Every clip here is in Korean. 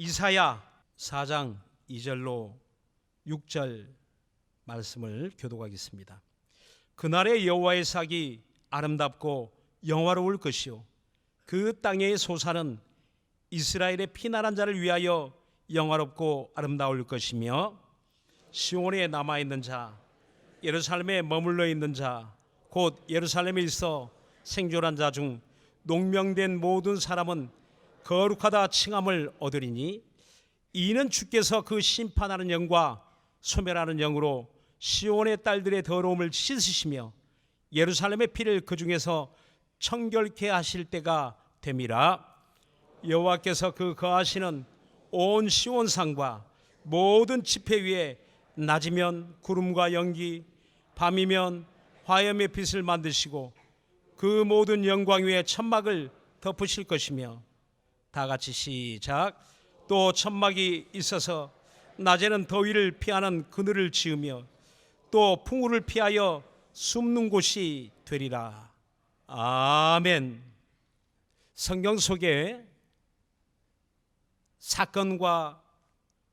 이사야 4장 2절로 6절 말씀을 교독하겠습니다. 그날의 여호와의 삭이 아름답고 영화로울 것이요 그 땅의 소사는 이스라엘의 피난한 자를 위하여 영화롭고 아름다울 것이며 시온에 남아있는 자, 예루살렘에 머물러 있는 자, 곧 예루살렘에 있어 생존한 자 중 농명된 모든 사람은 거룩하다 칭함을 얻으리니 이는 주께서 그 심판하는 영과 소멸하는 영으로 시온의 딸들의 더러움을 씻으시며 예루살렘의 피를 그 중에서 청결케 하실 때가 됨이라. 여호와께서 그 거하시는 온 시온산과 모든 지폐 위에 낮이면 구름과 연기, 밤이면 화염의 빛을 만드시고 그 모든 영광 위에 천막을 덮으실 것이며, 다 같이 시작. 또 천막이 있어서 낮에는 더위를 피하는 그늘을 지으며 또 풍우를 피하여 숨는 곳이 되리라. 아멘. 성경 속에 사건과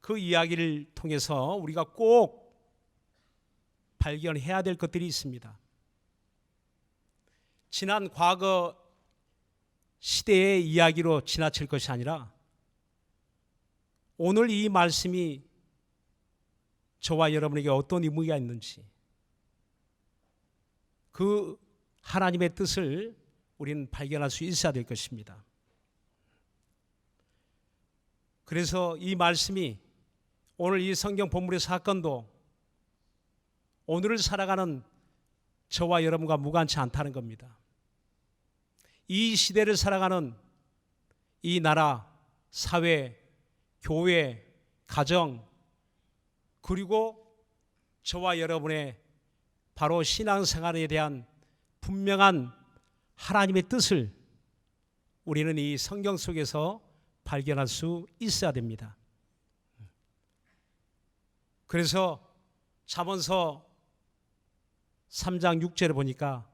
그 이야기를 통해서 우리가 꼭 발견해야 될 것들이 있습니다. 지난 과거 시대의 이야기로 지나칠 것이 아니라 오늘 이 말씀이 저와 여러분에게 어떤 의미가 있는지, 그 하나님의 뜻을 우리는 발견할 수 있어야 될 것입니다. 그래서 이 말씀이, 오늘 이 성경 본문의 사건도 오늘을 살아가는 저와 여러분과 무관치 않다는 겁니다. 이 시대를 살아가는 이 나라, 사회, 교회, 가정, 그리고 저와 여러분의 바로 신앙생활에 대한 분명한 하나님의 뜻을 우리는 이 성경 속에서 발견할 수 있어야 됩니다. 그래서 잠언서 3장 6절에 보니까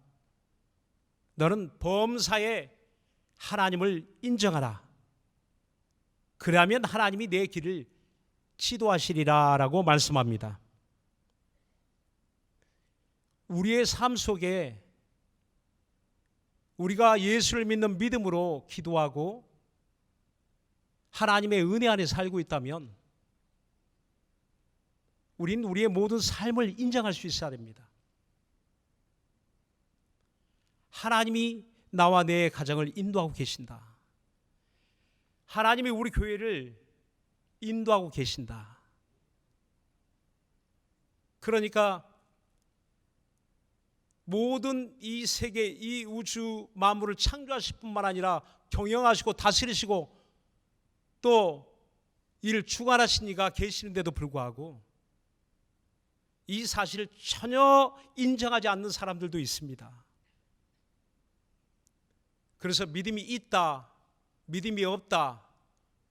너는 범사에 하나님을 인정하라. 그러면 하나님이 내 길을 지도하시리라 라고 말씀합니다. 우리의 삶 속에 우리가 예수를 믿는 믿음으로 기도하고 하나님의 은혜 안에 살고 있다면 우리는 우리의 모든 삶을 인정할 수 있어야 됩니다. 하나님이 나와 내 가정을 인도하고 계신다. 하나님이 우리 교회를 인도하고 계신다. 그러니까 모든 이 세계, 이 우주 만물을 창조하실 뿐만 아니라 경영하시고 다스리시고 또 이를 주관하신 이가 계시는데도 불구하고 이 사실을 전혀 인정하지 않는 사람들도 있습니다. 그래서 믿음이 있다, 믿음이 없다,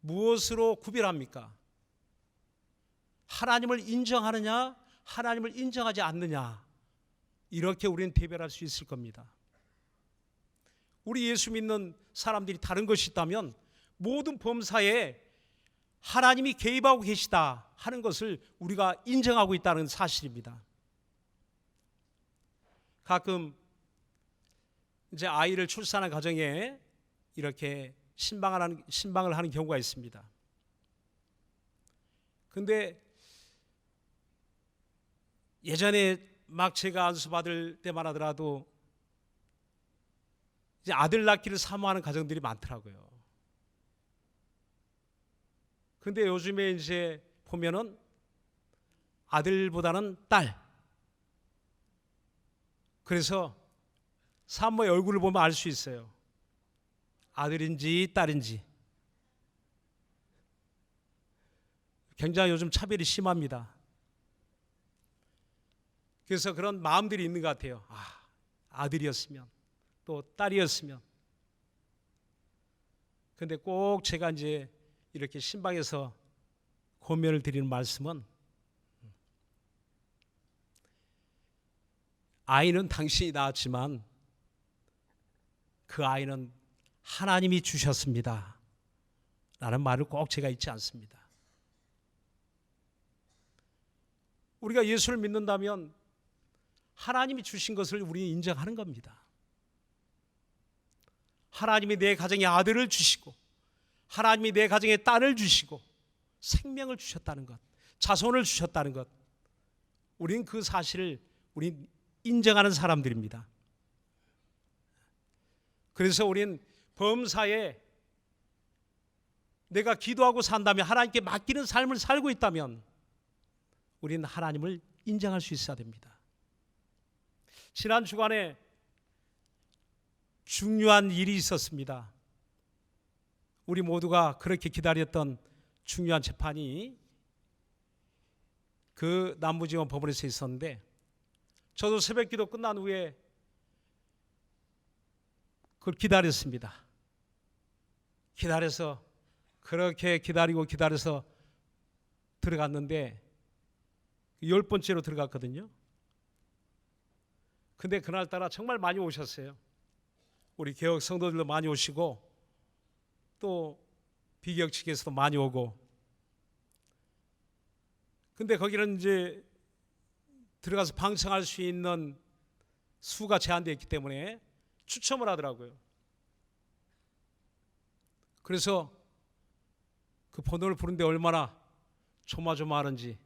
무엇으로 구별합니까? 하나님을 인정하느냐, 하나님을 인정하지 않느냐, 이렇게 우리는 대별할 수 있을 겁니다. 우리 예수 믿는 사람들이 다른 것이 있다면 모든 범사에 하나님이 개입하고 계시다 하는 것을 우리가 인정하고 있다는 사실입니다. 가끔 이제 아이를 출산한 가정에 이렇게 신방을 하는 경우가 있습니다. 근데 예전에 막 제가 안수 받을 때만 하더라도 이제 아들 낳기를 사모하는 가정들이 많더라고요. 근데 요즘에 이제 보면은 아들보다는 딸. 그래서 산모의 얼굴을 보면 알 수 있어요. 아들인지 딸인지. 굉장히 요즘 차별이 심합니다. 그래서 그런 마음들이 있는 것 같아요. 아들이었으면, 또 딸이었으면. 근데 꼭 제가 이제 이렇게 신방에서 권면을 드리는 말씀은, 아이는 당신이 낳았지만 그 아이는 하나님이 주셨습니다 라는 말을 꼭 제가 잊지 않습니다. 우리가 예수를 믿는다면 하나님이 주신 것을 우리는 인정하는 겁니다. 하나님이 내 가정에 아들을 주시고 하나님이 내 가정에 딸을 주시고 생명을 주셨다는 것, 자손을 주셨다는 것, 우리는 그 사실을 우린 인정하는 사람들입니다. 그래서 우린 범사에 내가 기도하고 산다면, 하나님께 맡기는 삶을 살고 있다면 우리는 하나님을 인정할 수 있어야 됩니다. 지난 주간에 중요한 일이 있었습니다. 우리 모두가 그렇게 기다렸던 중요한 재판이 그 남부지방 법원에서 있었는데, 저도 새벽기도 끝난 후에 그걸 기다렸습니다. 기다려서 그렇게 기다려서 들어갔는데 10번째로 들어갔거든요. 근데 그날따라 정말 많이 오셨어요. 우리 개혁 성도들도 많이 오시고 또 비개혁 측에서도 많이 오고. 근데 거기는 이제 들어가서 방청할 수 있는 수가 제한되어 있기 때문에 추첨을 하더라고요. 그래서 그 번호를 부르는데 얼마나 조마조마하는지.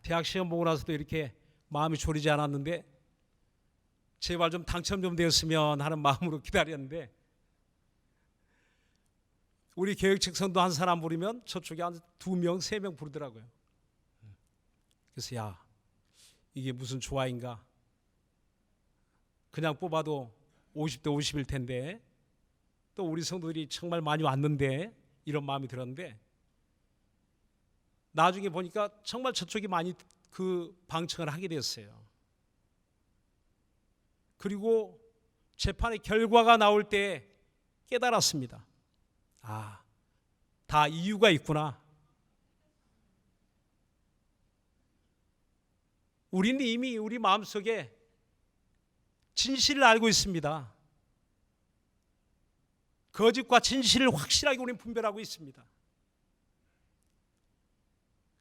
대학 시험 보고 나서도 이렇게 마음이 졸이지 않았는데 제발 좀 당첨 좀 되었으면 하는 마음으로 기다렸는데, 우리 개혁측 성도 한 사람 부르면 저쪽에 한 2명, 3명 부르더라고요. 그래서 야, 이게 무슨 조화인가? 그냥 뽑아도 50대 50일 텐데 또 우리 성도들이 정말 많이 왔는데, 이런 마음이 들었는데, 나중에 보니까 정말 저쪽이 많이 그 방청을 하게 됐어요. 그리고 재판의 결과가 나올 때 깨달았습니다. 다 이유가 있구나. 우리는 이미 우리 마음속에 진실을 알고 있습니다. 거짓과 진실을 확실하게 우리는 분별하고 있습니다.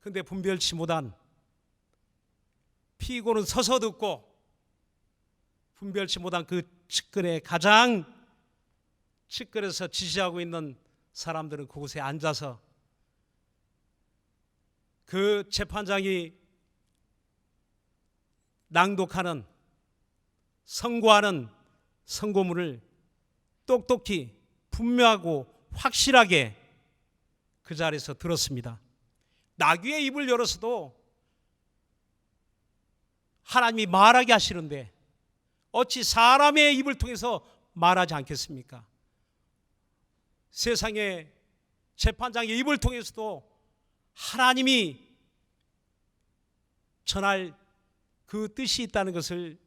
그런데 분별치 못한 피고는 서서 듣고, 분별치 못한 그 측근에 가장 측근에서 지시하고 있는 사람들은 그곳에 앉아서 그 재판장이 낭독하는, 선고하는 선고문을 똑똑히 분명하고 확실하게 그 자리에서 들었습니다. 나귀의 입을 열어서도 하나님이 말하게 하시는데 어찌 사람의 입을 통해서 말하지 않겠습니까? 세상의 재판장의 입을 통해서도 하나님이 전할 그 뜻이 있다는 것을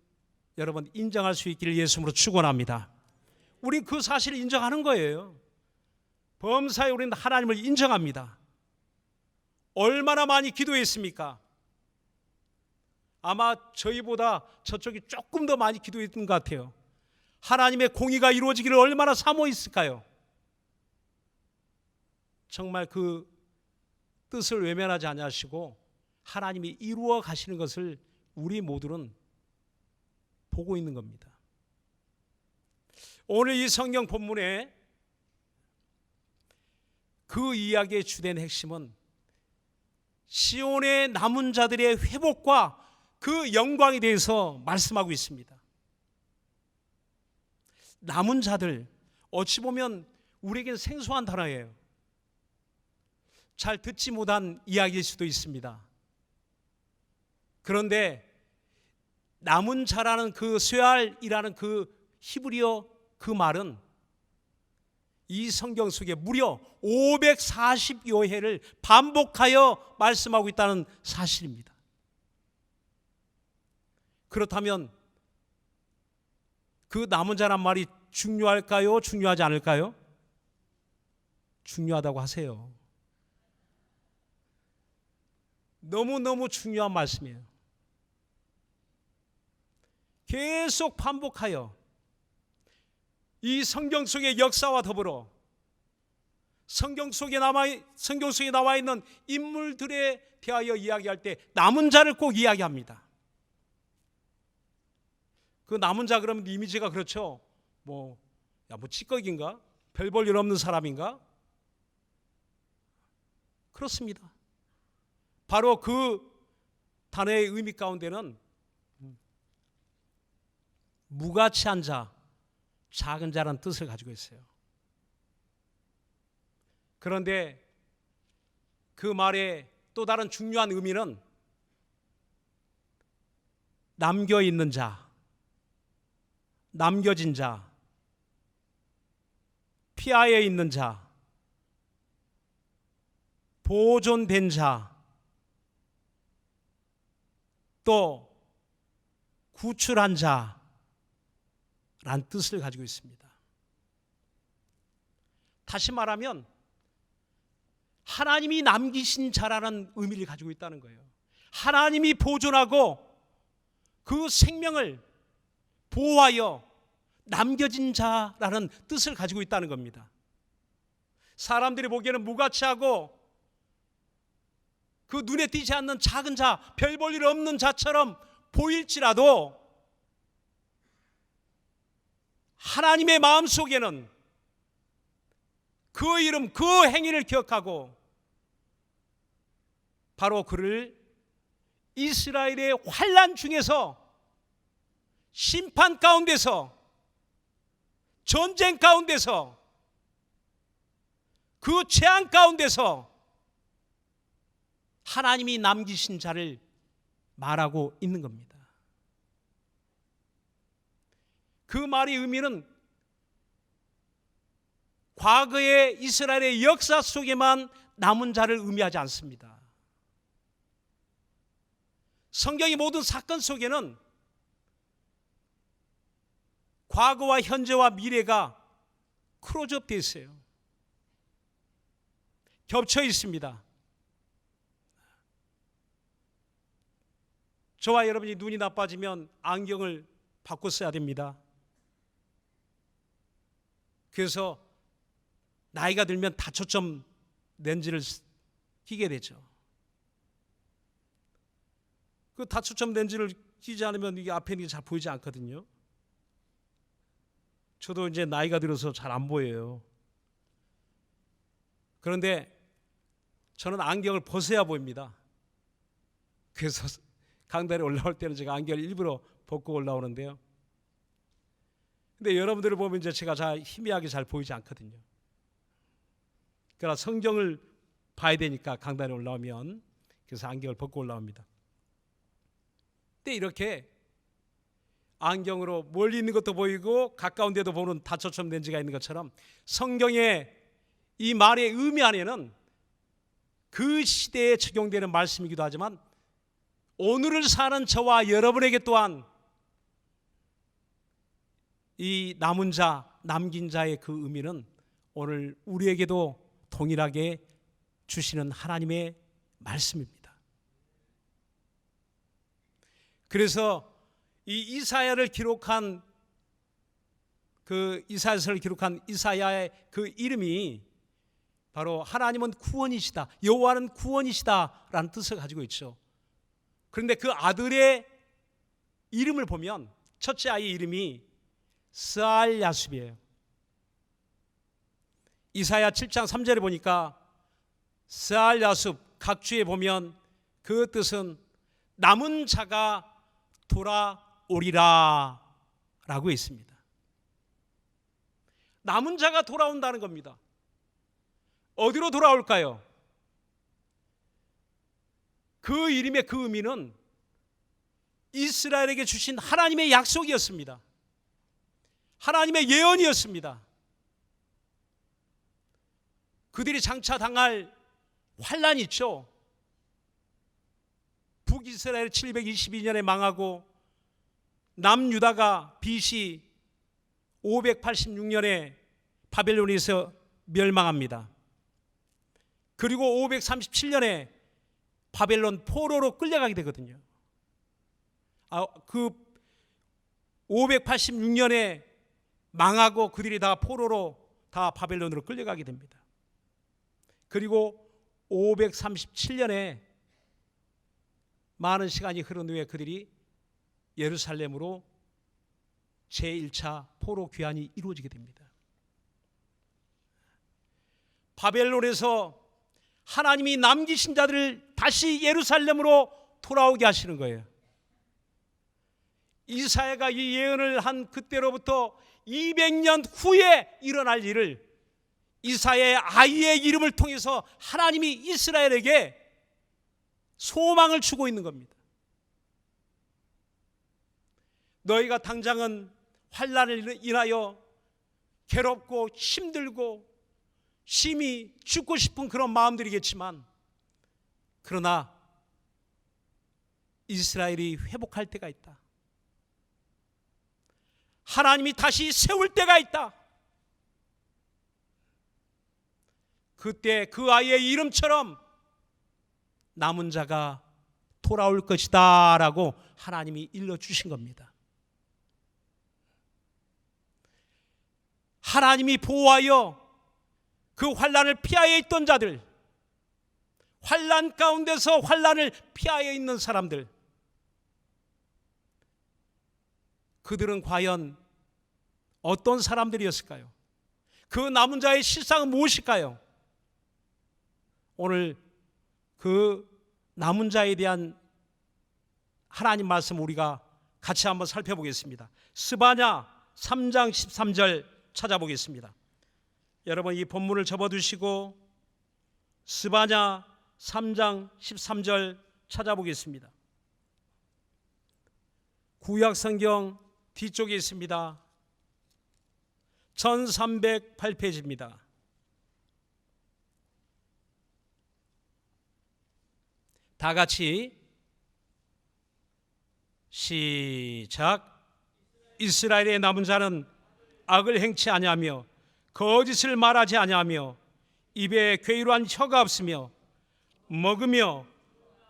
여러분 인정할 수 있기를 예수님으로 축원합니다. 우린 그 사실을 인정하는 거예요. 범사에 우리는 하나님을 인정합니다. 얼마나 많이 기도했습니까? 아마 저희보다 저쪽이 조금 더 많이 기도했던 것 같아요. 하나님의 공의가 이루어지기를 얼마나 사모했을까요? 정말 그 뜻을 외면하지 아니하시고 하나님이 이루어 가시는 것을 우리 모두는 보고 있는 겁니다. 오늘 이 성경 본문에 그 이야기의 주된 핵심은 시온의 남은 자들의 회복과 그 영광에 대해서 말씀하고 있습니다. 남은 자들, 어찌 보면 우리에게는 생소한 단어예요. 잘 듣지 못한 이야기일 수도 있습니다. 그런데 남은 자라는 그 쇠알이라는 그 히브리어 그 말은 이 성경 속에 무려 540여 회를 반복하여 말씀하고 있다는 사실입니다. 그렇다면 그 남은 자란 말이 중요할까요? 중요하지 않을까요? 중요하다고 하세요. 너무너무 중요한 말씀이에요. 계속 반복하여 이 성경 속의 역사와 더불어 성경 속에 나와 있는 인물들에 대하여 이야기할 때 남은 자를 꼭 이야기합니다. 그 남은 자 그러면 이미지가 그렇죠. 뭐 찌꺼기인가? 별 볼 일 없는 사람인가? 그렇습니다. 바로 그 단어의 의미 가운데는 무가치한 자, 작은 자라는 뜻을 가지고 있어요. 그런데 그 말의 또 다른 중요한 의미는 남겨있는 자, 남겨진 자, 피하에 있는 자, 보존된 자, 또 구출한 자라는 뜻을 가지고 있습니다. 다시 말하면 하나님이 남기신 자라는 의미를 가지고 있다는 거예요. 하나님이 보존하고 그 생명을 보호하여 남겨진 자라는 뜻을 가지고 있다는 겁니다. 사람들이 보기에는 무가치하고 그 눈에 띄지 않는 작은 자, 별 볼 일 없는 자처럼 보일지라도 하나님의 마음속에는 그 이름, 그 행위를 기억하고 바로 그를 이스라엘의 환난 중에서, 심판 가운데서, 전쟁 가운데서, 그 재앙 가운데서 하나님이 남기신 자를 말하고 있는 겁니다. 그 말의 의미는 과거의 이스라엘의 역사 속에만 남은 자를 의미하지 않습니다. 성경의 모든 사건 속에는 과거와 현재와 미래가 크로즈업 되어 있어요. 겹쳐 있습니다. 저와 여러분이 눈이 나빠지면 안경을 바꿔 써야 됩니다. 그래서 나이가 들면 다초점 렌즈를 끼게 되죠. 그 다초점 렌즈를 끼지 않으면 이게 앞에 있는 게 잘 보이지 않거든요. 저도 이제 나이가 들어서 잘 안 보여요. 그런데 저는 안경을 벗어야 보입니다. 그래서 강단에 올라올 때는 제가 안경을 일부러 벗고 올라오는데요. 근데 여러분들을 보면 이제 제가 잘 희미하게 잘 보이지 않거든요. 그러나 성경을 봐야 되니까 강단에 올라오면, 그래서 안경을 벗고 올라옵니다. 근데 이렇게 안경으로 멀리 있는 것도 보이고 가까운 데도 보는 다초점 렌즈가 있는 것처럼 성경의 이 말의 의미 안에는 그 시대에 적용되는 말씀이기도 하지만 오늘을 사는 저와 여러분에게 또한 이 남은 자, 남긴 자의 그 의미는 오늘 우리에게도 동일하게 주시는 하나님의 말씀입니다. 그래서 이 이사야를 기록한 그 이사야서를 기록한 이사야의 그 이름이 바로 하나님은 구원이시다, 여호와는 구원이시다라는 뜻을 가지고 있죠. 그런데 그 아들의 이름을 보면 첫째 아이의 이름이 스알야숲이에요. 이사야 7장 3절에 보니까 스알야숲 각주에 보면 그 뜻은 남은 자가 돌아오리라 라고 있습니다. 남은 자가 돌아온다는 겁니다. 어디로 돌아올까요? 그 이름의 그 의미는 이스라엘에게 주신 하나님의 약속이었습니다. 하나님의 예언이었습니다. 그들이 장차 당할 환난이 있죠. 북이스라엘 722년에 망하고 남유다가 BC 586년에 바벨론에서 멸망합니다. 그리고 537년에 바벨론 포로로 끌려가게 되거든요. 그 586년에 망하고 그들이 다 포로로 다 바벨론으로 끌려가게 됩니다. 그리고 537년에 많은 시간이 흐른 후에 그들이 예루살렘으로 제1차 포로 귀환이 이루어지게 됩니다. 바벨론에서 하나님이 남기신 자들을 다시 예루살렘으로 돌아오게 하시는 거예요. 이사야가 이 예언을 한 그때로부터 200년 후에 일어날 일을 이사야의 아이의 이름을 통해서 하나님이 이스라엘에게 소망을 주고 있는 겁니다. 너희가 당장은 환난을 인하여 괴롭고 힘들고 심히 죽고 싶은 그런 마음들이겠지만, 그러나 이스라엘이 회복할 때가 있다. 하나님이 다시 세울 때가 있다. 그때 그 아이의 이름처럼 남은 자가 돌아올 것이다 라고 하나님이 일러주신 겁니다. 하나님이 보호하여 그 환난을 피하여 있던 자들, 환난 가운데서 환난을 피하여 있는 사람들, 그들은 과연 어떤 사람들이었을까요? 그 남은 자의 실상은 무엇일까요? 오늘 그 남은 자에 대한 하나님 말씀 우리가 같이 한번 살펴보겠습니다. 스바냐 3장 13절 찾아보겠습니다. 여러분 이 본문을 접어두시고 스바냐 3장 13절 찾아보겠습니다. 구약성경 뒤쪽에 있습니다. 1308페이지입니다. 다 같이 시작. 이스라엘의 남은 자는 악을 행치 아니하며 거짓을 말하지 아니하며 입에 괴이로한 혀가 없으며 먹으며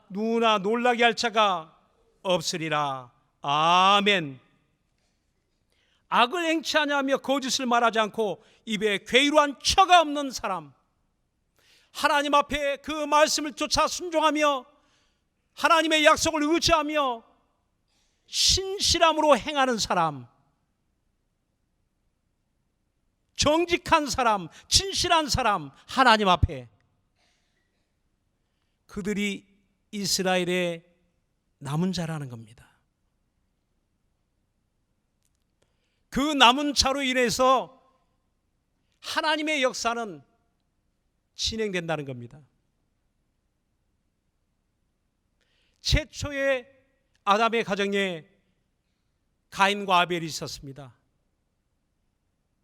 누구나 놀라게 할 자가 없으리라. 아멘. 악을 행치 아니하며 거짓을 말하지 않고 입에 괴이로한 혀가 없는 사람, 하나님 앞에 그 말씀을 쫓아 순종하며 하나님의 약속을 의지하며 신실함으로 행하는 사람, 정직한 사람, 진실한 사람, 하나님 앞에, 그들이 이스라엘의 남은 자라는 겁니다. 그 남은 자로 인해서 하나님의 역사는 진행된다는 겁니다. 최초의 아담의 가정에 가인과 아벨이 있었습니다.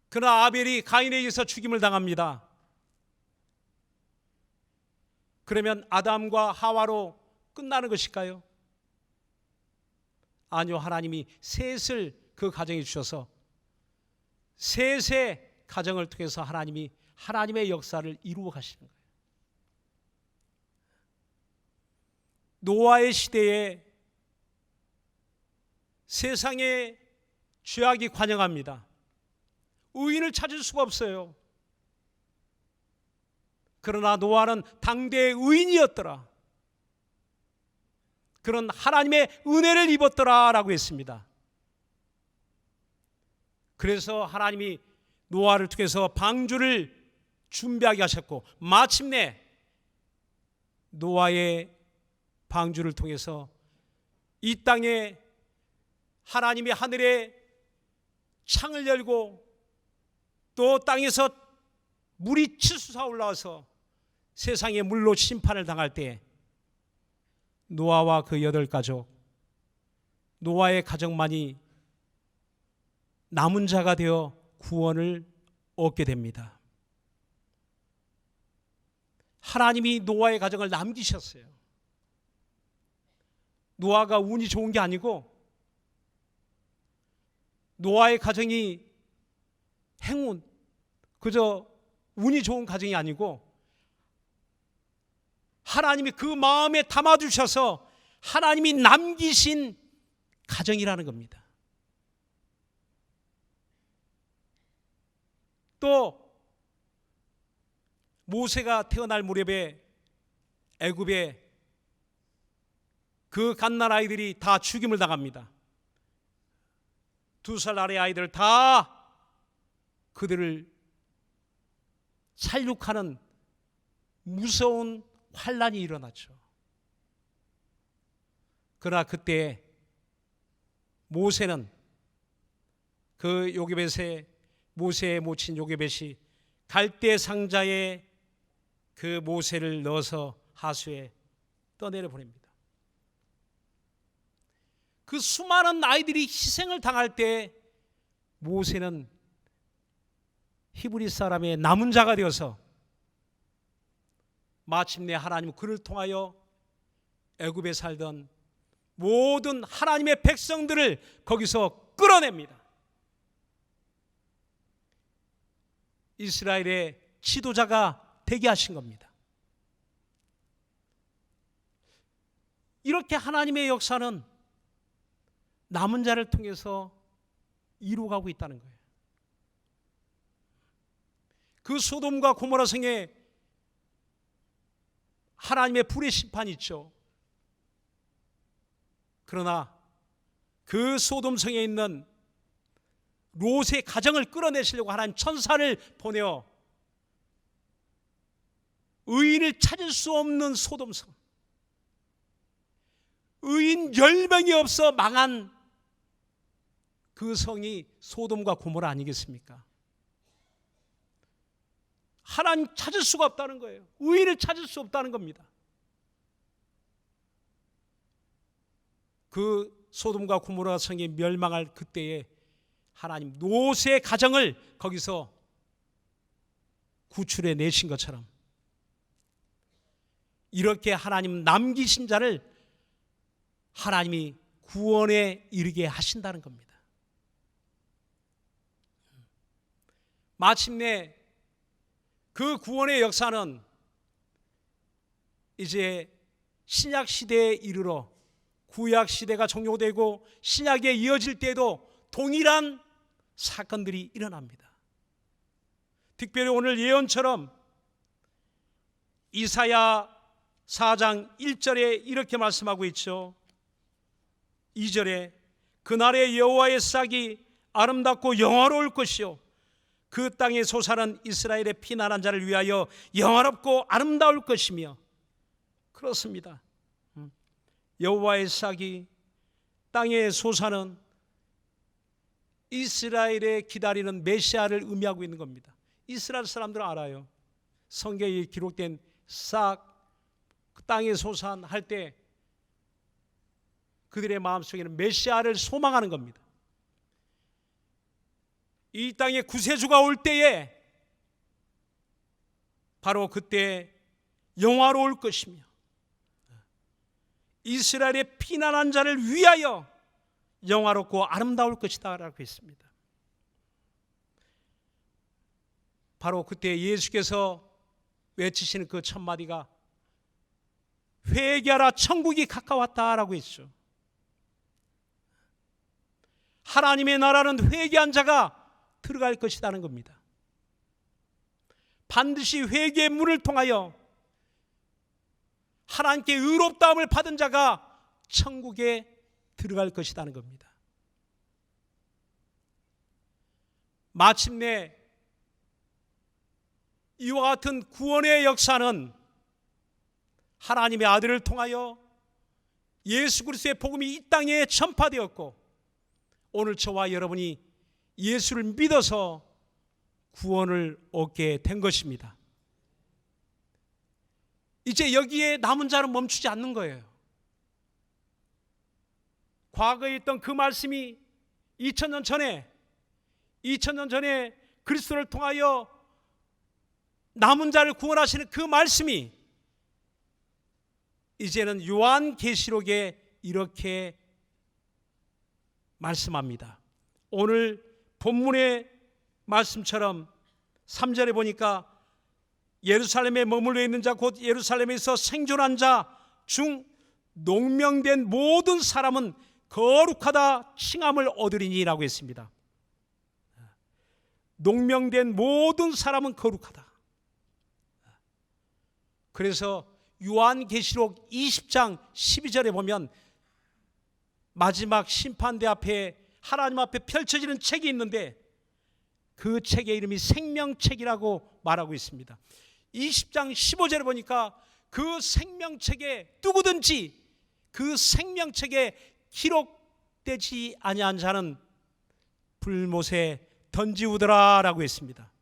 그러나 아벨이 가인에 의해서 죽임을 당합니다. 그러면 아담과 하와로 끝나는 것일까요? 아니요, 하나님이 셋을 그 가정에 주셔서 셋의 가정을 통해서 하나님이 하나님의 역사를 이루어 가시는 거예요. 노아의 시대에 세상에 죄악이 관영합니다. 의인을 찾을 수가 없어요. 그러나 노아는 당대의 의인이었더라. 그런 하나님의 은혜를 입었더라 라고 했습니다. 그래서 하나님이 노아를 통해서 방주를 준비하게 하셨고, 마침내 노아의 방주를 통해서 이 땅에 하나님이 하늘에 창을 열고 또 땅에서 물이 치솟아 올라와서 세상에 물로 심판을 당할 때 노아와 그 8가족, 노아의 가족만이 남은 자가 되어 구원을 얻게 됩니다. 하나님이 노아의 가정을 남기셨어요. 노아가 운이 좋은 게 아니고 노아의 가정이 행운, 그저 운이 좋은 가정이 아니고 하나님이 그 마음에 담아주셔서 하나님이 남기신 가정이라는 겁니다. 또 모세가 태어날 무렵에 애굽에 그 갓난 아이들이 다 죽임을 당합니다. 2살 아래 아이들 다 그들을 살육하는 무서운 환란이 일어났죠. 그러나 그때 모세는 그 요게벳의 모세의 모친 요게벳이 갈대 상자에 그 모세를 넣어서 하수에 떠내려 보냅니다. 그 수많은 아이들이 희생을 당할 때 모세는 히브리 사람의 남은 자가 되어서 마침내 하나님은 그를 통하여 애굽에 살던 모든 하나님의 백성들을 거기서 끌어냅니다. 이스라엘의 지도자가 되게 하신 겁니다. 이렇게 하나님의 역사는 남은 자를 통해서 이루어가고 있다는 거예요. 그 소돔과 고모라 성에 하나님의 불의 심판이 있죠. 그러나 그 소돔 성에 있는 롯의 가정을 끌어내시려고 하나님 천사를 보내어 의인을 찾을 수 없는 소돔성, 의인 10명이 없어 망한 그 성이 소돔과 고모라 아니겠습니까? 하나님 찾을 수가 없다는 거예요. 의인을 찾을 수 없다는 겁니다. 그 소돔과 고모라 성이 멸망할 그때에 하나님 롯의 가정을 거기서 구출해 내신 것처럼 이렇게 하나님 남기신 자를 하나님이 구원에 이르게 하신다는 겁니다. 마침내 그 구원의 역사는 이제 신약 시대에 이르러 구약 시대가 종료되고 신약에 이어질 때에도 동일한 사건들이 일어납니다. 특별히 오늘 예언처럼 이사야 4장 1절에 이렇게 말씀하고 있죠. 2절에 그날의 여호와의 싹이 아름답고 영화로울 것이요 그 땅의 소산은 이스라엘의 피난한 자를 위하여 영화롭고 아름다울 것이며. 그렇습니다. 여호와의 싹이 땅의 소산은 이스라엘에 기다리는 메시아를 의미하고 있는 겁니다. 이스라엘 사람들은 알아요. 성경에 기록된 싹 땅의 소산 할 때 그들의 마음속에는 메시아를 소망하는 겁니다. 이 땅에 구세주가 올 때에 바로 그때 영화로울 것이며 이스라엘의 피난한 자를 위하여 영화롭고 아름다울 것이다 라고 했습니다. 바로 그때 예수께서 외치시는 그 첫 마디가 회개하라 천국이 가까웠다라고 했죠. 하나님의 나라는 회개한 자가 들어갈 것이라는 겁니다. 반드시 회개의 문을 통하여 하나님께 의롭다함을 받은 자가 천국에 들어갈 것이라는 겁니다. 마침내 이와 같은 구원의 역사는 하나님의 아들을 통하여 예수 그리스도의 복음이 이 땅에 전파되었고 오늘 저와 여러분이 예수를 믿어서 구원을 얻게 된 것입니다. 이제 여기에 남은 자는 멈추지 않는 거예요. 과거에 있던 그 말씀이 2000년 전에 그리스도를 통하여 남은 자를 구원하시는 그 말씀이 이제는 요한계시록에 이렇게 말씀합니다. 오늘 본문의 말씀처럼 3절에 보니까 예루살렘에 머물러 있는 자 곧 예루살렘에서 생존한 자 중 농명된 모든 사람은 거룩하다 칭함을 얻으리니라고 했습니다. 농명된 모든 사람은 거룩하다. 그래서 요한계시록 20장 12절에 보면 마지막 심판대 앞에 하나님 앞에 펼쳐지는 책이 있는데 그 책의 이름이 생명책이라고 말하고 있습니다. 20장 15절에 보니까 그 생명책에 누구든지 그 생명책에 기록되지 아니한 자는 불못에 던지우더라라고 했습니다.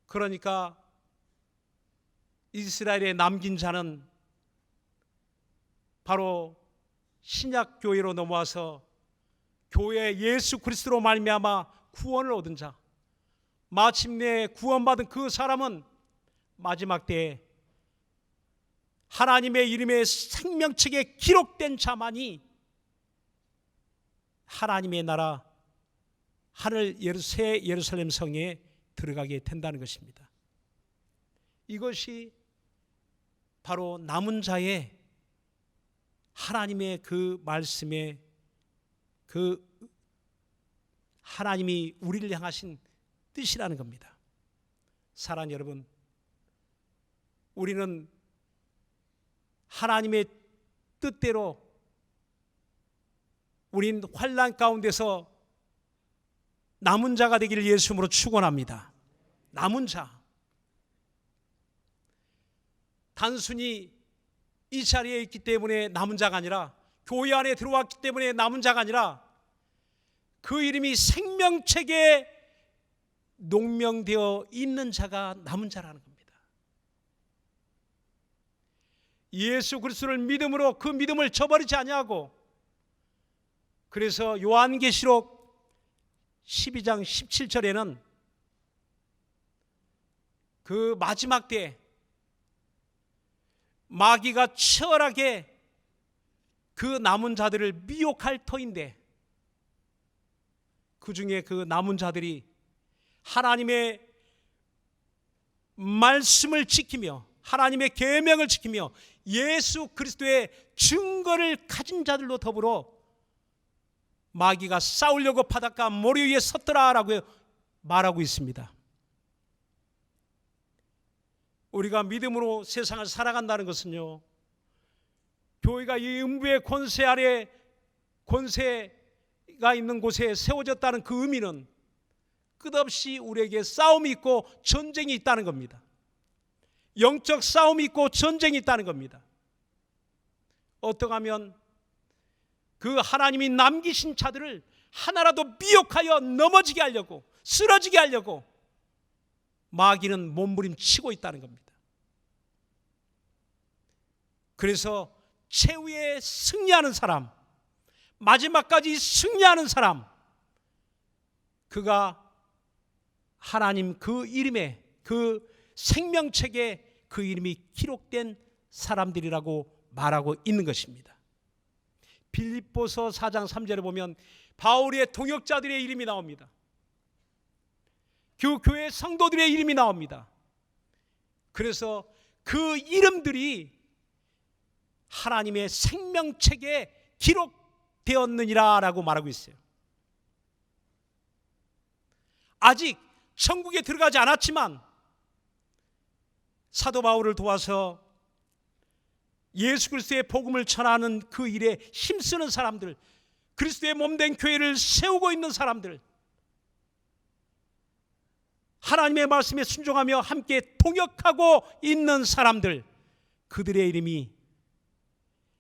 그러니까 이스라엘에 남긴 자는 바로 신약 교회로 넘어와서 교회 예수 그리스도로 말미암아 구원을 얻은 자, 마침내 구원받은 그 사람은 마지막 때에 하나님의 이름의 생명책에 기록된 자만이 하나님의 나라 하늘 새 예루살렘 성에 들어가게 된다는 것입니다. 이것이 바로 남은 자의 하나님의 그 말씀에 그 하나님이 우리를 향하신 뜻이라는 겁니다. 사랑하는 여러분, 우리는 하나님의 뜻대로 우린 환난 가운데서 남은 자가 되기를 예수 이름으로 축원합니다. 남은 자. 단순히 이 자리에 있기 때문에 남은 자가 아니라, 교회 안에 들어왔기 때문에 남은 자가 아니라 그 이름이 생명책에 농명되어 있는 자가 남은 자라는 겁니다. 예수 그리스도를 믿음으로 그 믿음을 저버리지 아니하고, 그래서 요한계시록 12장 17절에는 그 마지막 때에 마귀가 치열하게 그 남은 자들을 미혹할 터인데, 그 중에 그 남은 자들이 하나님의 말씀을 지키며 하나님의 계명을 지키며 예수 그리스도의 증거를 가진 자들로 더불어 마귀가 싸우려고 바닷가 모래 위에 섰더라라고 말하고 있습니다. 우리가 믿음으로 세상을 살아간다는 것은요, 교회가 이 음부의 권세 아래 권세가 있는 곳에 세워졌다는 그 의미는 끝없이 우리에게 싸움이 있고 전쟁이 있다는 겁니다. 영적 싸움이 있고 전쟁이 있다는 겁니다. 어떻게 하면 그 하나님이 남기신 자들을 하나라도 미혹하여 넘어지게 하려고, 쓰러지게 하려고 마귀는 몸부림치고 있다는 겁니다. 그래서 최후에 승리하는 사람, 마지막까지 승리하는 사람, 그가 하나님 그 이름에, 그 생명책에 그 이름이 기록된 사람들이라고 말하고 있는 것입니다. 빌립보서 4장 3절에 보면 바울의 동역자들의 이름이 나옵니다. 그 교회 성도들의 이름이 나옵니다. 그래서 그 이름들이 하나님의 생명책에 기록되었느니라 라고 말하고 있어요. 아직 천국에 들어가지 않았지만 사도 바울을 도와서 예수 그리스도의 복음을 전하는 그 일에 힘쓰는 사람들, 그리스도의 몸된 교회를 세우고 있는 사람들, 하나님의 말씀에 순종하며 함께 동역하고 있는 사람들, 그들의 이름이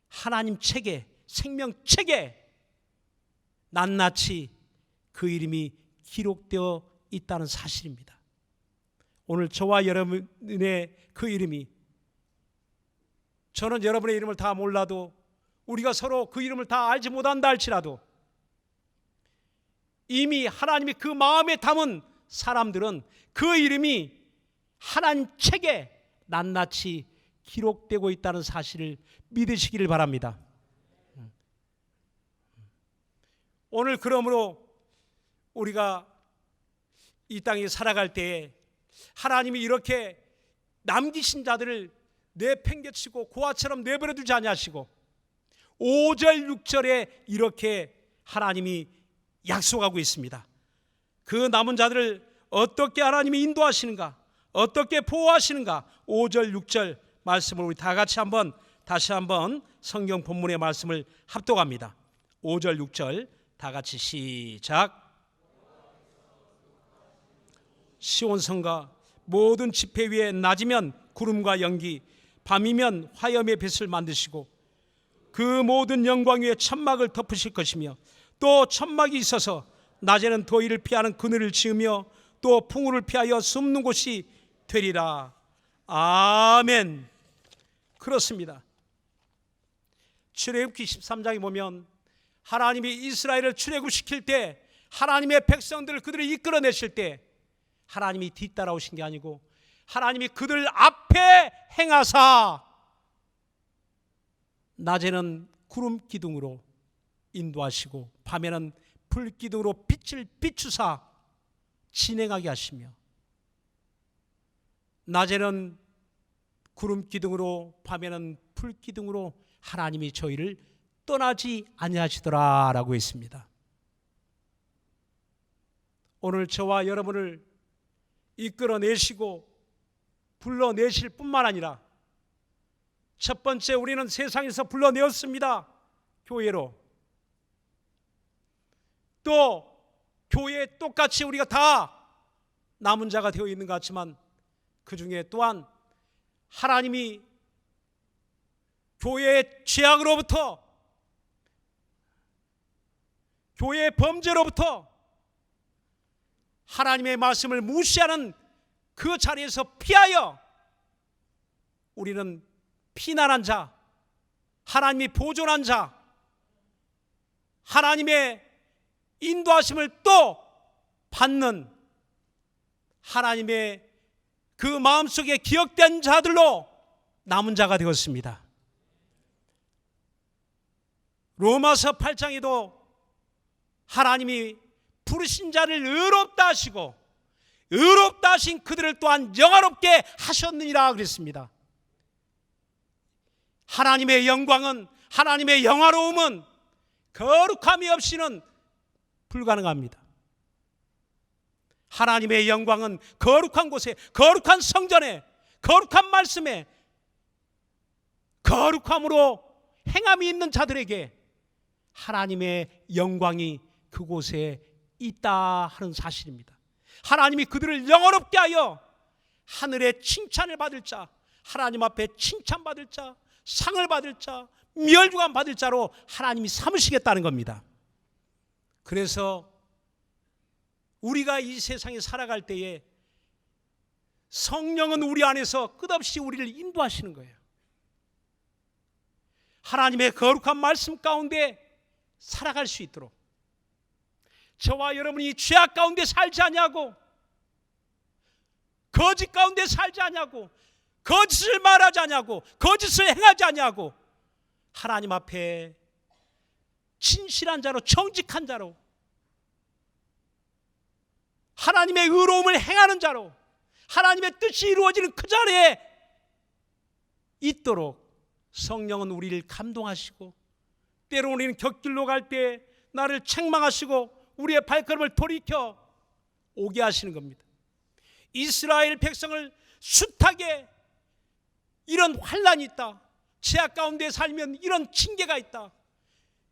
하나님 책에, 생명책에 낱낱이 그 이름이 기록되어 있다는 사실입니다. 오늘 저와 여러분의 그 이름이, 저는 여러분의 이름을 다 몰라도, 우리가 서로 그 이름을 다 알지 못한다 할지라도 이미 하나님이 그 마음에 담은 사람들은 그 이름이 하나님 책에 낱낱이 기록되고 있다는 사실을 믿으시기를 바랍니다. 오늘 그러므로 우리가 이 땅에 살아갈 때에 하나님이 이렇게 남기신 자들을 내팽개치고 고아처럼 내버려 두지 아니하시고 5절 6절에 이렇게 하나님이 약속하고 있습니다. 그 남은 자들을 어떻게 하나님이 인도하시는가? 어떻게 보호하시는가? 5절 6절 말씀을 우리 다 같이 다시 한번 성경 본문의 말씀을 합독합니다. 5절 6절 다 같이 시작. 시온성과 모든 지폐 위에 낮이면 구름과 연기, 밤이면 화염의 뱃을 만드시고 그 모든 영광 위에 천막을 덮으실 것이며 또 천막이 있어서 낮에는 더위를 피하는 그늘을 지으며 또 풍우를 피하여 숨는 곳이 되리라. 아멘. 그렇습니다. 출애굽기 13장에 보면 하나님이 이스라엘을 출애굽시킬 때, 하나님의 백성들을 그들을 이끌어내실 때 하나님이 뒤따라오신 게 아니고 하나님이 그들 앞에 행하사 낮에는 구름 기둥으로 인도하시고 밤에는 불 기둥으로 빛을 비추사 진행하게 하시며, 낮에는 구름 기둥으로 밤에는 불 기둥으로 하나님이 저희를 떠나지 아니하시더라라고 했습니다. 오늘 저와 여러분을 이끌어내시고 불러내실 뿐만 아니라, 첫 번째 우리는 세상에서 불러내었습니다. 교회로. 또 교회에 똑같이 우리가 다 남은 자가 되어 있는 것 같지만, 그 중에 또한 하나님이 교회의 죄악으로부터, 교회의 범죄로부터, 하나님의 말씀을 무시하는 그 자리에서 피하여 우리는 피난한 자, 하나님이 보존한 자, 하나님의 인도하심을 또 받는 하나님의 그 마음속에 기억된 자들로 남은 자가 되었습니다. 로마서 8장에도 하나님이 부르신 자를 의롭다 하시고 의롭다 하신 그들을 또한 영화롭게 하셨느니라 그랬습니다. 하나님의 영광은, 하나님의 영화로움은 거룩함이 없이는 불가능합니다. 하나님의 영광은 거룩한 곳에, 거룩한 성전에, 거룩한 말씀에, 거룩함으로 행함이 있는 자들에게 하나님의 영광이 그곳에 있다 하는 사실입니다. 하나님이 그들을 영화롭게 하여 하늘의 칭찬을 받을 자, 하나님 앞에 칭찬받을 자, 상을 받을 자, 멸류관 받을 자로 하나님이 삼으시겠다는 겁니다. 그래서 우리가 이 세상에 살아갈 때에 성령은 우리 안에서 끝없이 우리를 인도하시는 거예요. 하나님의 거룩한 말씀 가운데 살아갈 수 있도록, 저와 여러분이 죄악 가운데 살지 않냐고, 거짓 가운데 살지 않냐고, 거짓을 말하지 않냐고, 거짓을 행하지 않냐고, 하나님 앞에 진실한 자로, 정직한 자로, 하나님의 의로움을 행하는 자로, 하나님의 뜻이 이루어지는 그 자리에 있도록 성령은 우리를 감동하시고, 때로 우리는 곁길로 갈 때 나를 책망하시고 우리의 발걸음을 돌이켜 오게 하시는 겁니다. 이스라엘 백성을 숱하게 이런 환난이 있다, 죄악 가운데 살면 이런 징계가 있다,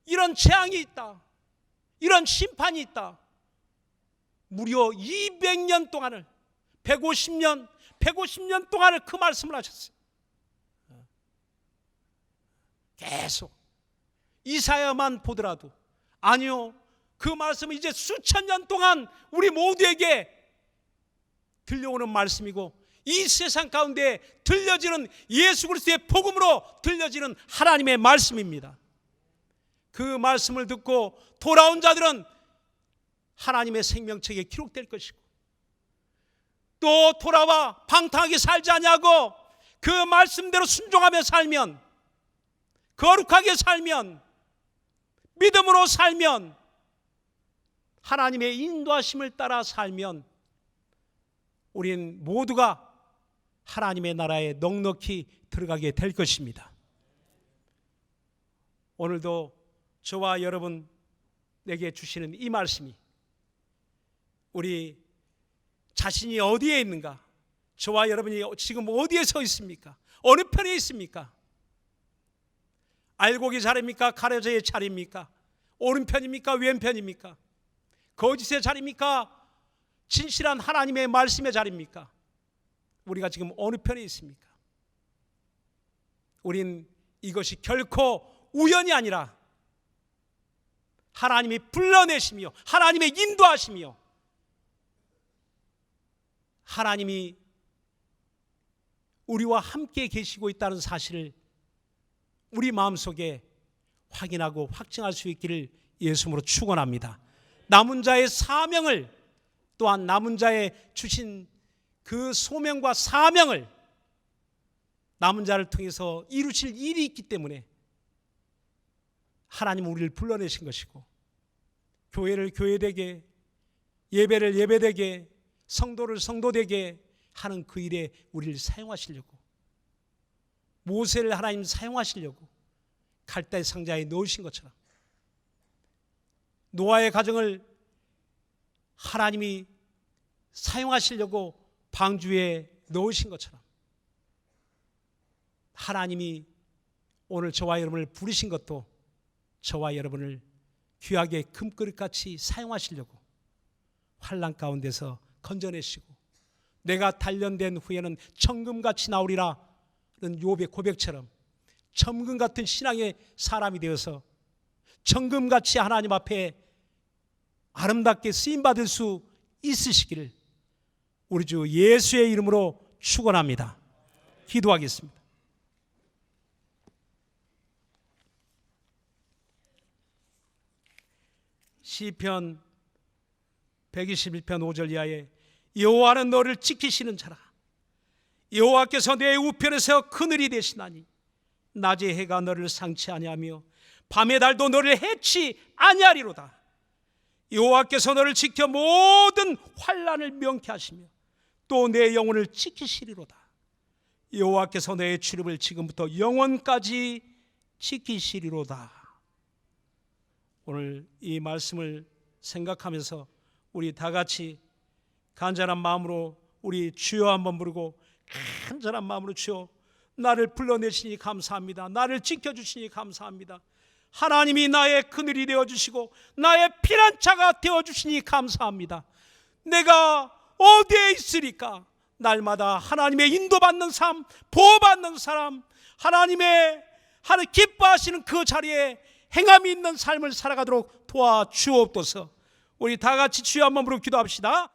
이런 재앙이 있다, 이런 심판이 있다, 무려 200년 동안을, 150년 동안을 그 말씀을 하셨어요. 계속 이사야만 보더라도, 아니요, 그 말씀은 이제 수천 년 동안 우리 모두에게 들려오는 말씀이고, 이 세상 가운데 들려지는 예수 그리스도의 복음으로 들려지는 하나님의 말씀입니다. 그 말씀을 듣고 돌아온 자들은 하나님의 생명책에 기록될 것이고, 또 돌아와 방탕하게 살지 않냐고 그 말씀대로 순종하며 살면, 거룩하게 살면, 믿음으로 살면, 하나님의 인도하심을 따라 살면 우리는 모두가 하나님의 나라에 넉넉히 들어가게 될 것입니다. 오늘도 저와 여러분에게 주시는 이 말씀이 우리 자신이 어디에 있는가, 저와 여러분이 지금 어디에 서 있습니까? 어느 편에 있습니까? 알곡의 자리입니까? 가려져의 자리입니까? 오른편입니까? 왼편입니까? 거짓의 자리입니까? 진실한 하나님의 말씀의 자리입니까? 우리가 지금 어느 편에 있습니까? 우린 이것이 결코 우연이 아니라 하나님이 불러내시며 하나님의 인도하시며 하나님이 우리와 함께 계시고 있다는 사실을 우리 마음속에 확인하고 확증할 수 있기를 예수님으로 축원합니다. 남은 자의 사명을, 또한 남은 자의 주신 그 소명과 사명을 남은 자를 통해서 이루실 일이 있기 때문에 하나님은 우리를 불러내신 것이고, 교회를 교회되게, 예배를 예배되게, 성도를 성도되게 하는 그 일에 우리를 사용하시려고, 모세를 하나님 사용하시려고 갈대 상자에 넣으신 것처럼 노아의 가정을 하나님이 사용하시려고 방주에 넣으신 것처럼 하나님이 오늘 저와 여러분을 부르신 것도 저와 여러분을 귀하게 금그릇같이 사용하시려고 환난 가운데서 건져내시고, 내가 단련된 후에는 청금같이 나오리라 는 욥의 고백처럼 청금 같은 신앙의 사람이 되어서 청금같이 하나님 앞에 아름답게 쓰임받을 수 있으시기를 우리 주 예수의 이름으로 축원합니다. 기도하겠습니다. 시편 121편 5절 이하에 여호와는 너를 지키시는 자라. 여호와께서 내 우편에서 그늘이 되시나니 낮의 해가 너를 상치 아니하며 밤의 달도 너를 해치 아니하리로다. 여호와께서 너를 지켜 모든 환난을 명케 하시며 또 내 영혼을 지키시리로다. 여호와께서 너의 출입을 지금부터 영원까지 지키시리로다. 오늘 이 말씀을 생각하면서 우리 다 같이 간절한 마음으로 우리 주여 한번 부르고, 간절한 마음으로 주여 나를 불러내시니 감사합니다. 나를 지켜주시니 감사합니다. 하나님이 나의 그늘이 되어주시고 나의 피난처가 되어주시니 감사합니다. 내가 어디에 있으리까? 날마다 하나님의 인도받는 삶, 보호받는 사람, 하나님의 기뻐하시는 그 자리에 행함이 있는 삶을 살아가도록 도와주옵소서. 우리 다 같이 주여 한번 부르고 기도합시다.